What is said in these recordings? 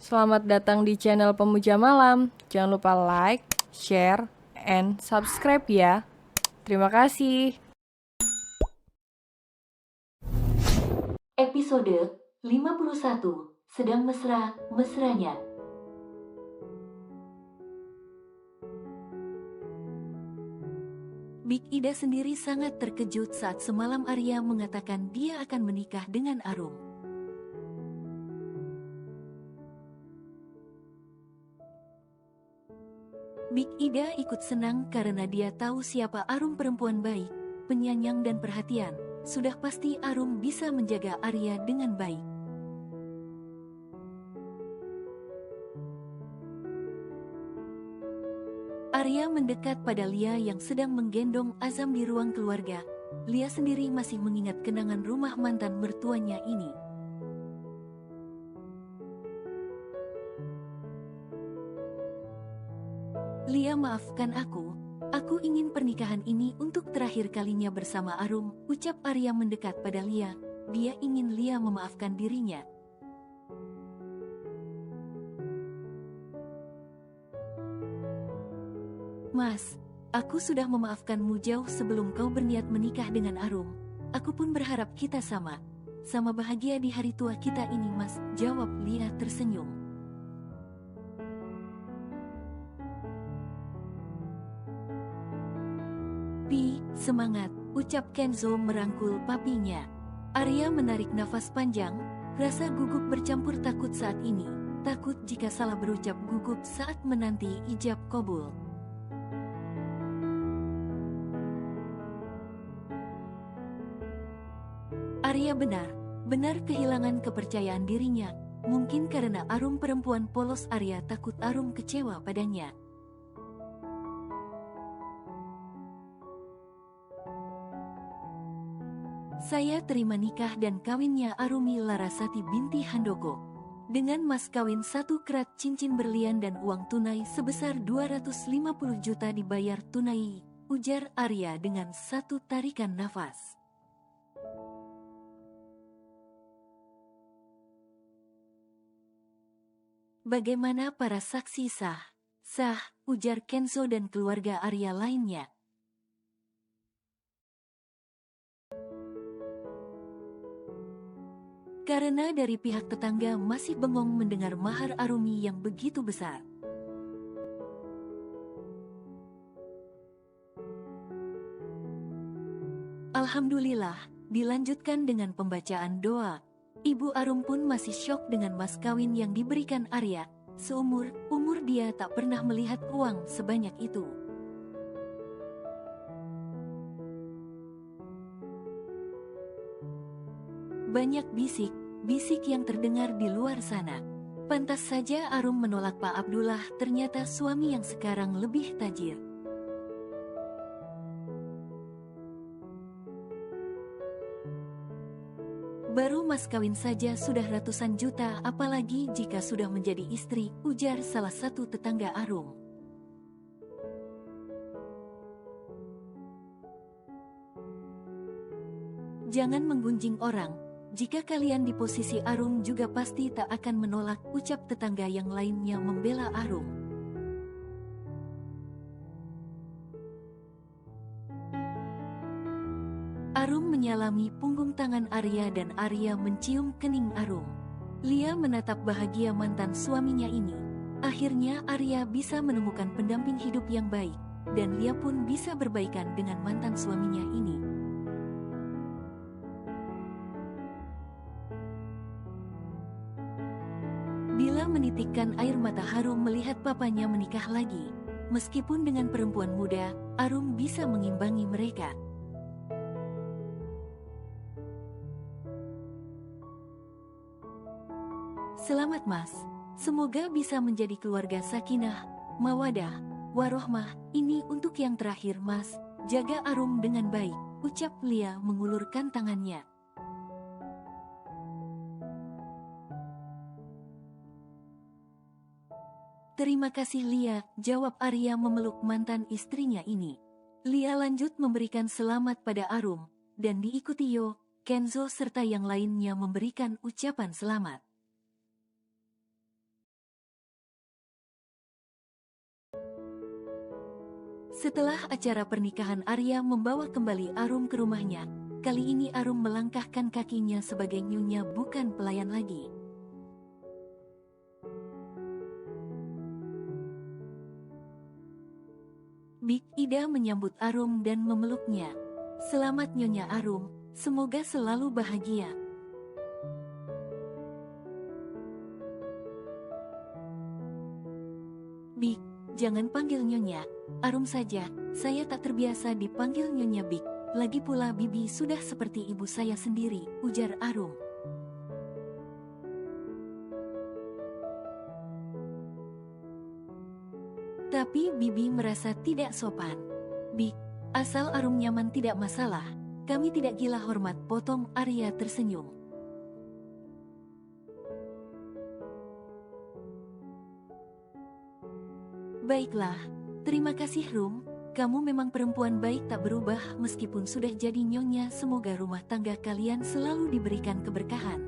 Selamat datang di channel Pemuja Malam. Jangan lupa like, share, and subscribe ya. Terima kasih. Episode 51. Sedang mesra-mesranya. Big Ida sendiri sangat terkejut saat semalam Arya mengatakan dia akan menikah dengan Arum. Big Ida ikut senang karena dia tahu siapa Arum, perempuan baik, penyayang dan perhatian. Sudah pasti Arum bisa menjaga Arya dengan baik. Arya mendekat pada Lia yang sedang menggendong Azam di ruang keluarga. Lia sendiri masih mengingat kenangan rumah mantan mertuanya ini. Lia, maafkan aku ingin pernikahan ini untuk terakhir kalinya bersama Arum, ucap Arya mendekat pada Lia. Dia ingin Lia memaafkan dirinya. Mas, aku sudah memaafkanmu jauh sebelum kau berniat menikah dengan Arum. Aku pun berharap kita sama bahagia di hari tua kita ini, Mas, jawab Lia tersenyum. Pi, semangat, ucap Kenzo merangkul papinya. Arya menarik nafas panjang, rasa gugup bercampur takut saat ini. Takut jika salah berucap, gugup saat menanti ijab kabul. Arya benar kehilangan kepercayaan dirinya. Mungkin karena Arum perempuan polos, Arya takut Arum kecewa padanya. Saya terima nikah dan kawinnya Arumi Larasati binti Handoko. Dengan mas kawin 1 kerat cincin berlian dan uang tunai sebesar 250 juta dibayar tunai, ujar Arya dengan satu tarikan nafas. Bagaimana para saksi sah? Sah, ujar Kenzo dan keluarga Arya lainnya. Karena dari pihak tetangga masih bengong mendengar mahar Arumi yang begitu besar. Alhamdulillah, dilanjutkan dengan pembacaan doa. Ibu Arum pun masih syok dengan mas kawin yang diberikan Arya. Seumur dia tak pernah melihat uang sebanyak itu. Banyak bisik yang terdengar di luar sana. Pantas saja Arum menolak Pak Abdullah, ternyata suami yang sekarang lebih tajir. Baru mas kawin saja sudah ratusan juta, apalagi jika sudah menjadi istri, ujar salah satu tetangga Arum. Jangan menggunjing orang. Jika kalian di posisi Arum juga pasti tak akan menolak, ucap tetangga yang lainnya membela Arum. Arum menyalami punggung tangan Arya dan Arya mencium kening Arum. Lia menatap bahagia mantan suaminya ini. Akhirnya Arya bisa menemukan pendamping hidup yang baik, dan Lia pun bisa berbaikan dengan mantan suaminya ini. Bila menitikkan air mata Arum melihat papanya menikah lagi. Meskipun dengan perempuan muda, Arum bisa mengimbangi mereka. Selamat Mas, semoga bisa menjadi keluarga sakinah, mawadah, warohmah. Ini untuk yang terakhir Mas, jaga Arum dengan baik, ucap Lia mengulurkan tangannya. Terima kasih Lia, jawab Arya memeluk mantan istrinya ini. Lia lanjut memberikan selamat pada Arum, dan diikuti Yo, Kenzo serta yang lainnya memberikan ucapan selamat. Setelah acara pernikahan, Arya membawa kembali Arum ke rumahnya. Kali ini Arum melangkahkan kakinya sebagai nyonya, bukan pelayan lagi. Big Ida menyambut Arum dan memeluknya. "Selamat Nyonya Arum, semoga selalu bahagia." "Big, jangan panggil Nyonya, Arum saja, saya tak terbiasa dipanggil Nyonya Big. Lagi pula Bibi sudah seperti ibu saya sendiri," ujar Arum. Tapi Bibi merasa tidak sopan. "Big, asal Arum nyaman tidak masalah. Kami tidak gila hormat," potong Arya tersenyum. "Baiklah, terima kasih Rum. Kamu memang perempuan baik tak berubah meskipun sudah jadi nyonya. Semoga rumah tangga kalian selalu diberikan keberkahan."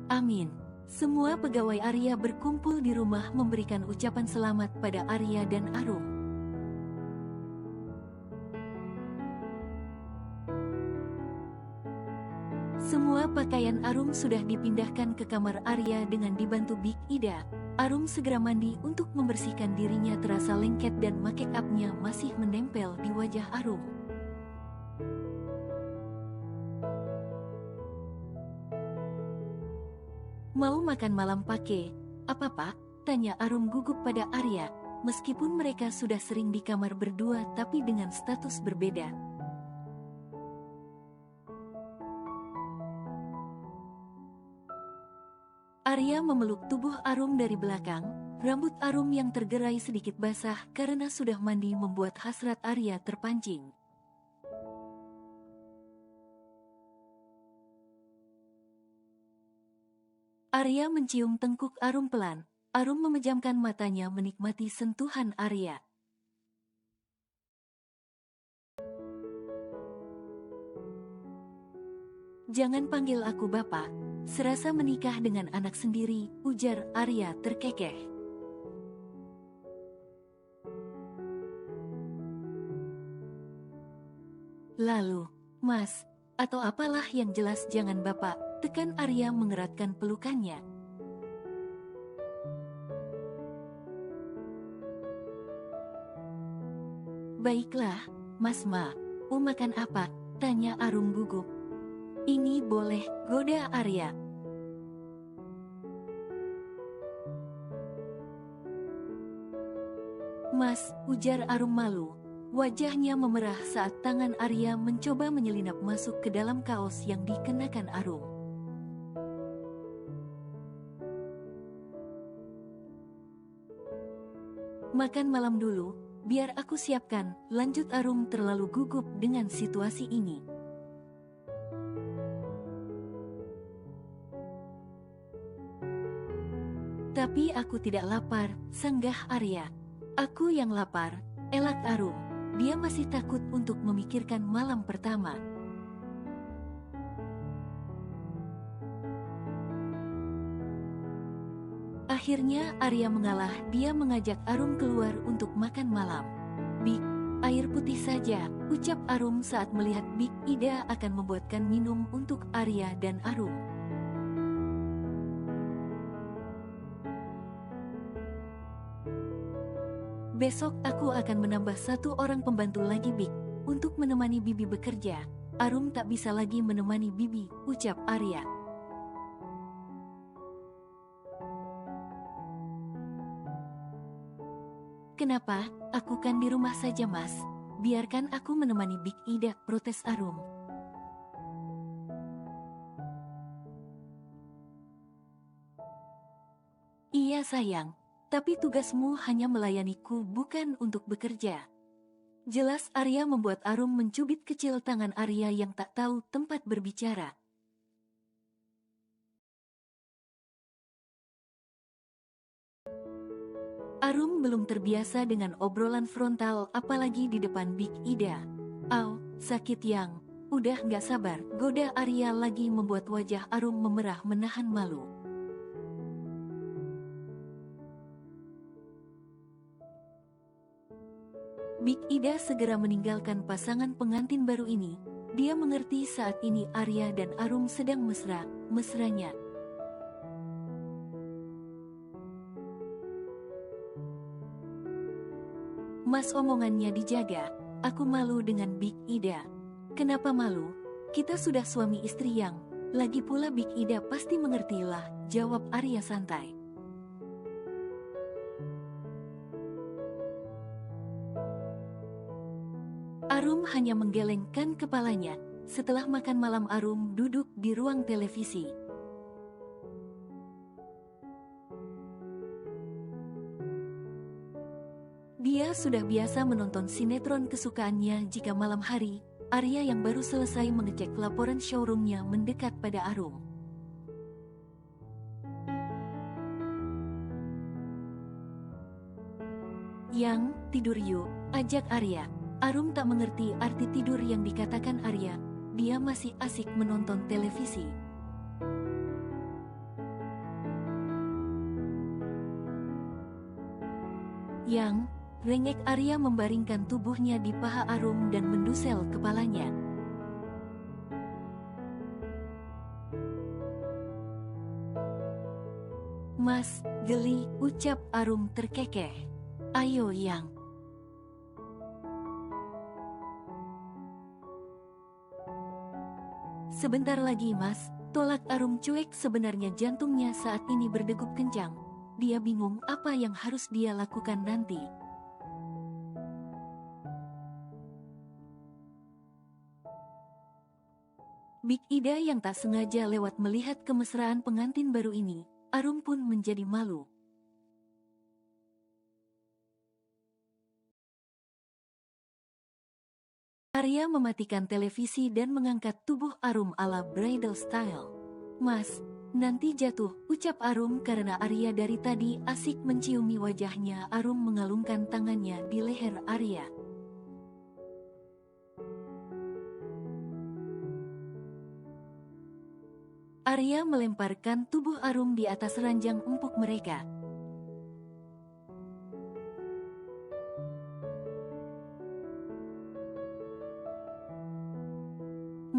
Amin. Semua pegawai Arya berkumpul di rumah memberikan ucapan selamat pada Arya dan Arum. Semua pakaian Arum sudah dipindahkan ke kamar Arya dengan dibantu Big Ida. Arum segera mandi untuk membersihkan dirinya, terasa lengket dan make up-nya masih menempel di wajah Arum. "Mau makan malam pakai apa, Pak?" tanya Arum gugup pada Arya. Meskipun mereka sudah sering di kamar berdua, tapi dengan status berbeda. Arya memeluk tubuh Arum dari belakang. Rambut Arum yang tergerai sedikit basah karena sudah mandi membuat hasrat Arya terpancing. Arya mencium tengkuk Arum pelan. Arum memejamkan matanya menikmati sentuhan Arya. "Jangan panggil aku Bapak, serasa menikah dengan anak sendiri," ujar Arya terkekeh. "Lalu, Mas, atau apalah yang jelas jangan Bapak," tekan Arya mengeratkan pelukannya. "Baiklah, Mas Ma, makan apa?" tanya Arum gugup. "Ini boleh," goda Arya. "Mas," ujar Arum malu. Wajahnya memerah saat tangan Arya mencoba menyelinap masuk ke dalam kaos yang dikenakan Arum. "Makan malam dulu, biar aku siapkan," lanjut Arum terlalu gugup dengan situasi ini. "Tapi aku tidak lapar," sanggah Arya. "Aku yang lapar," elak Arum. Dia masih takut untuk memikirkan malam pertama. Akhirnya Arya mengalah, dia mengajak Arum keluar untuk makan malam. "Big, air putih saja," ucap Arum saat melihat Big Ida akan membuatkan minum untuk Arya dan Arum. "Besok aku akan menambah 1 orang pembantu lagi Big, untuk menemani Bibi bekerja. Arum tak bisa lagi menemani Bibi," ucap Arya. "Kenapa? Aku kan di rumah saja Mas. Biarkan aku menemani Big Ida," protes Arum. "Iya sayang, tapi tugasmu hanya melayaniku, bukan untuk bekerja." Jelas Arya membuat Arum mencubit kecil tangan Arya yang tak tahu tempat berbicara. Arum belum terbiasa dengan obrolan frontal, apalagi di depan Big Ida. "Au, sakit yang," udah nggak sabar, goda Arya lagi membuat wajah Arum memerah menahan malu. Big Ida segera meninggalkan pasangan pengantin baru ini. Dia mengerti saat ini Arya dan Arum sedang mesra-mesranya. Mas, omongannya dijaga. Aku malu dengan Big Ida. Kenapa malu? Kita sudah suami istri yang. Lagi pula Big Ida pasti mengertilah, jawab Arya santai. Arum hanya menggelengkan kepalanya. Setelah makan malam Arum duduk di ruang televisi. Dia sudah biasa menonton sinetron kesukaannya jika malam hari, Arya yang baru selesai mengecek laporan showroomnya mendekat pada Arum. Yang, tidur yuk, ajak Arya. Arum tak mengerti arti tidur yang dikatakan Arya. Dia masih asik menonton televisi. Yang, rengek Arya membaringkan tubuhnya di paha Arum dan mendusel kepalanya. Mas, geli, ucap Arum terkekeh. Ayo Yang. Sebentar lagi Mas, tolak Arum cuek. Sebenarnya jantungnya saat ini berdegup kencang. Dia bingung apa yang harus dia lakukan nanti. Big Ida yang tak sengaja lewat melihat kemesraan pengantin baru ini, Arum pun menjadi malu. Arya mematikan televisi dan mengangkat tubuh Arum ala bridal style. Mas, nanti jatuh, ucap Arum karena Arya dari tadi asik menciumi wajahnya. Arum mengalungkan tangannya di leher Arya. Arya melemparkan tubuh Arum di atas ranjang empuk mereka.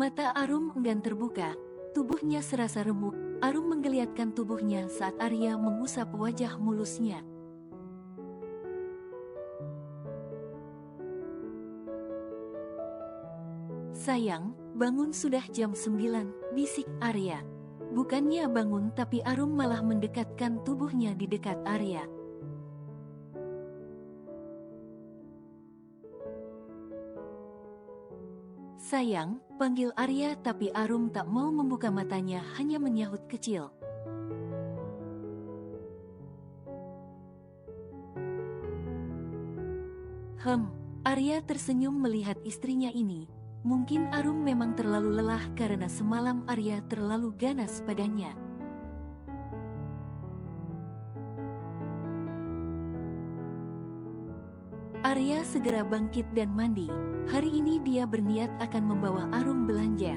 Mata Arum enggan terbuka, tubuhnya serasa remuk. Arum menggeliatkan tubuhnya saat Arya mengusap wajah mulusnya. Sayang, bangun, sudah jam 9, bisik Arya. Bukannya bangun tapi Arum malah mendekatkan tubuhnya di dekat Arya. Sayang, panggil Arya tapi Arum tak mau membuka matanya, hanya menyahut kecil. Arya tersenyum melihat istrinya ini. Mungkin Arum memang terlalu lelah karena semalam Arya terlalu ganas padanya. Arya segera bangkit dan mandi. Hari ini dia berniat akan membawa Arum belanja.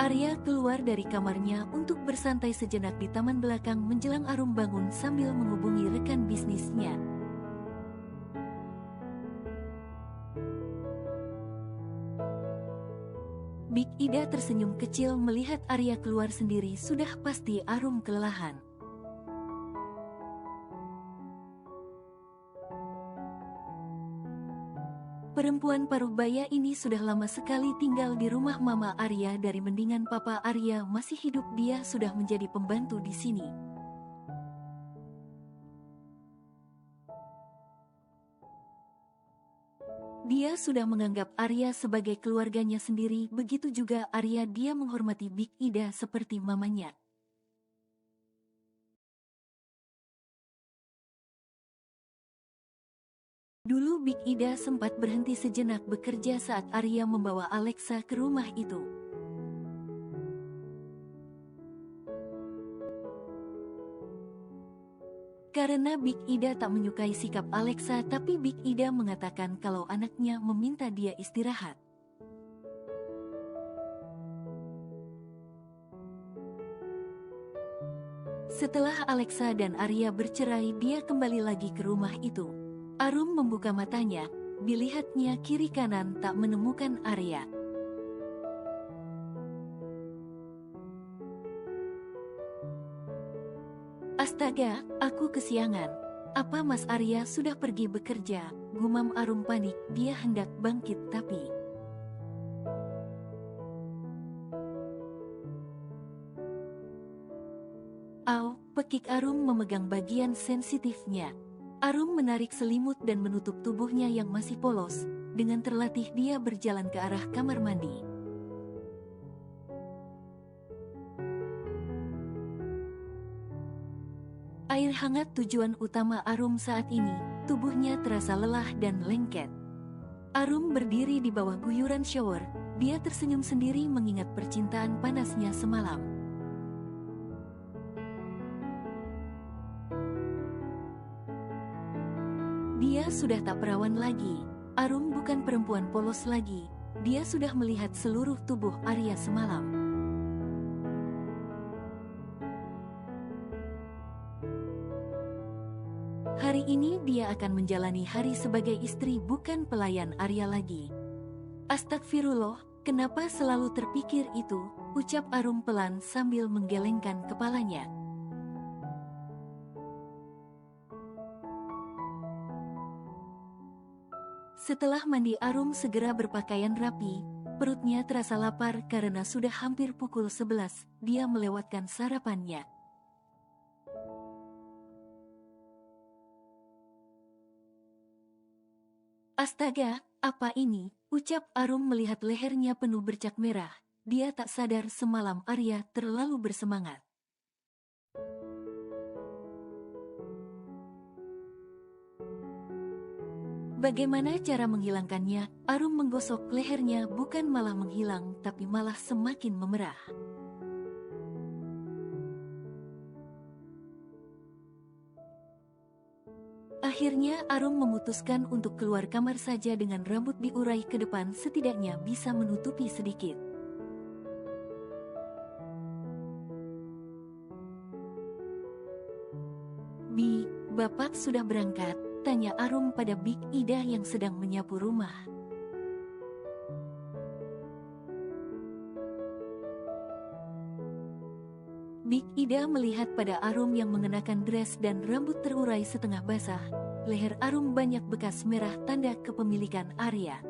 Arya keluar dari kamarnya untuk bersantai sejenak di taman belakang menjelang Arum bangun sambil menghubungi rekan bisnisnya. Big Ida tersenyum kecil melihat Arya keluar sendiri. Sudah pasti Arum kelelahan. Perempuan paruh baya ini sudah lama sekali tinggal di rumah Mama Arya. Dari mendingan Papa Arya masih hidup, dia sudah menjadi pembantu di sini. Dia sudah menganggap Arya sebagai keluarganya sendiri, begitu juga Arya. Dia menghormati Big Ida seperti mamanya. Dulu Big Ida sempat berhenti sejenak bekerja saat Arya membawa Alexa ke rumah itu. Karena Big Ida tak menyukai sikap Alexa, tapi Big Ida mengatakan kalau anaknya meminta dia istirahat. Setelah Alexa dan Arya bercerai, dia kembali lagi ke rumah itu. Arum membuka matanya, dilihatnya kiri kanan tak menemukan Arya. Astaga, aku kesiangan. Apa Mas Arya sudah pergi bekerja? Gumam Arum panik, dia hendak bangkit tapi... Au, pekik Arum memegang bagian sensitifnya. Arum menarik selimut dan menutup tubuhnya yang masih polos. Dengan terlatih dia berjalan ke arah kamar mandi. Air hangat tujuan utama Arum saat ini. Tubuhnya terasa lelah dan lengket. Arum berdiri di bawah guyuran shower. Dia tersenyum sendiri mengingat percintaan panasnya semalam. Dia sudah tak perawan lagi. Arum bukan perempuan polos lagi. Dia sudah melihat seluruh tubuh Arya semalam. Hari ini dia akan menjalani hari sebagai istri, bukan pelayan Arya lagi. Astagfirullah, kenapa selalu terpikir itu? Ucap Arum pelan sambil menggelengkan kepalanya. Setelah mandi, Arum segera berpakaian rapi. Perutnya terasa lapar karena sudah hampir pukul 11. Dia melewatkan sarapannya. Astaga, apa ini? Ucap Arum melihat lehernya penuh bercak merah. Dia tak sadar semalam Arya terlalu bersemangat. Bagaimana cara menghilangkannya? Arum menggosok lehernya, bukan malah menghilang, tapi malah semakin memerah. Akhirnya Arum memutuskan untuk keluar kamar saja dengan rambut diurai ke depan, setidaknya bisa menutupi sedikit. Bi, Bapak sudah berangkat? Tanya Arum pada Big Ida yang sedang menyapu rumah. Big Ida melihat pada Arum yang mengenakan dress dan rambut terurai setengah basah. Leher Arum banyak bekas merah, tanda kepemilikan Arya.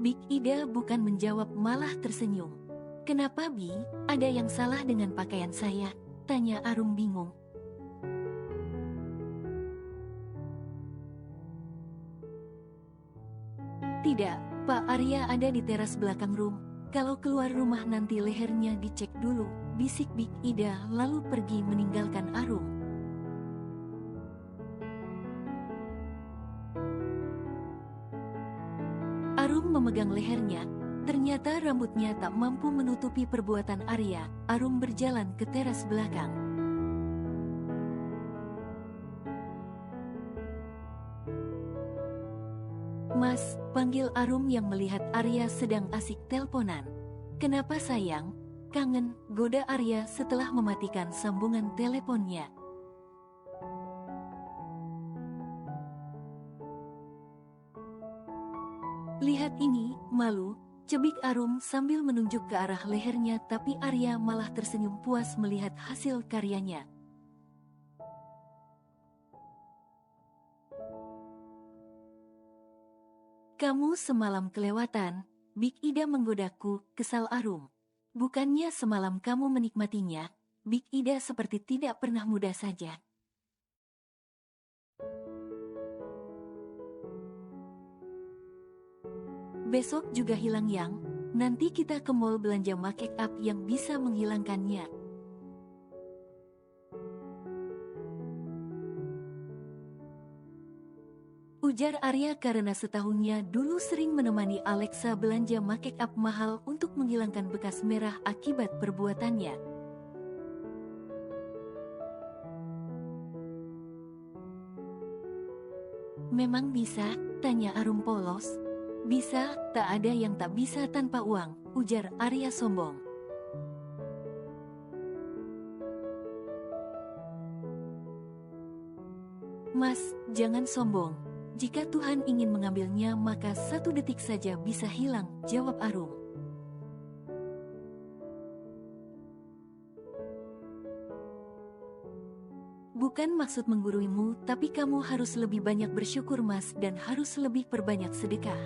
Big Ida bukan menjawab, malah tersenyum. Kenapa Bi? Ada yang salah dengan pakaian saya? Tanya Arum bingung. Tidak, Pak Arya ada di teras belakang room. Kalau keluar rumah nanti lehernya dicek dulu, bisik Big Ida lalu pergi meninggalkan Arum. Arum memegang lehernya. Ternyata rambutnya tak mampu menutupi perbuatan Arya. Arum berjalan ke teras belakang. Mas, panggil Arum yang melihat Arya sedang asik telponan. Kenapa sayang? Kangen, goda Arya setelah mematikan sambungan teleponnya. Lihat ini, malu. Cebik Arum sambil menunjuk ke arah lehernya, tapi Arya malah tersenyum puas melihat hasil karyanya. Kamu semalam kelewatan, Big Ida menggodaku, kesal Arum. Bukannya semalam kamu menikmatinya, Big Ida seperti tidak pernah muda saja. Besok juga hilang yang, nanti kita ke mall belanja make up yang bisa menghilangkannya. Ujar Arya karena setahunnya dulu sering menemani Alexa belanja make up mahal untuk menghilangkan bekas merah akibat perbuatannya. Memang bisa? Tanya Arum polos. Bisa, tak ada yang tak bisa tanpa uang, ujar Arya sombong. Mas, jangan sombong. Jika Tuhan ingin mengambilnya maka 1 detik saja bisa hilang, jawab Arum. Bukan maksud mengguruimu, tapi kamu harus lebih banyak bersyukur Mas dan harus lebih perbanyak sedekah.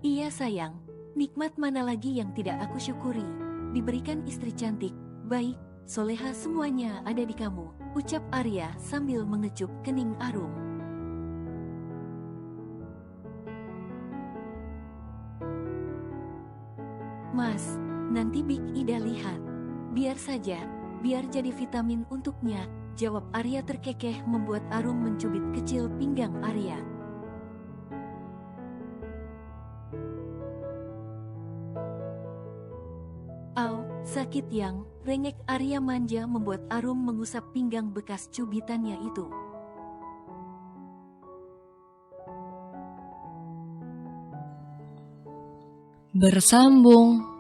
Iya sayang, nikmat mana lagi yang tidak aku syukuri? Diberikan istri cantik, baik, soleha semuanya ada di kamu, ucap Arya sambil mengecup kening Arum. Mas, nanti Big Ida lihat. Biar saja, biar jadi vitamin untuknya, jawab Arya terkekeh membuat Arum mencubit kecil pinggang Arya. Au, sakit yang, rengek Arya manja membuat Arum mengusap pinggang bekas cubitannya itu. Bersambung.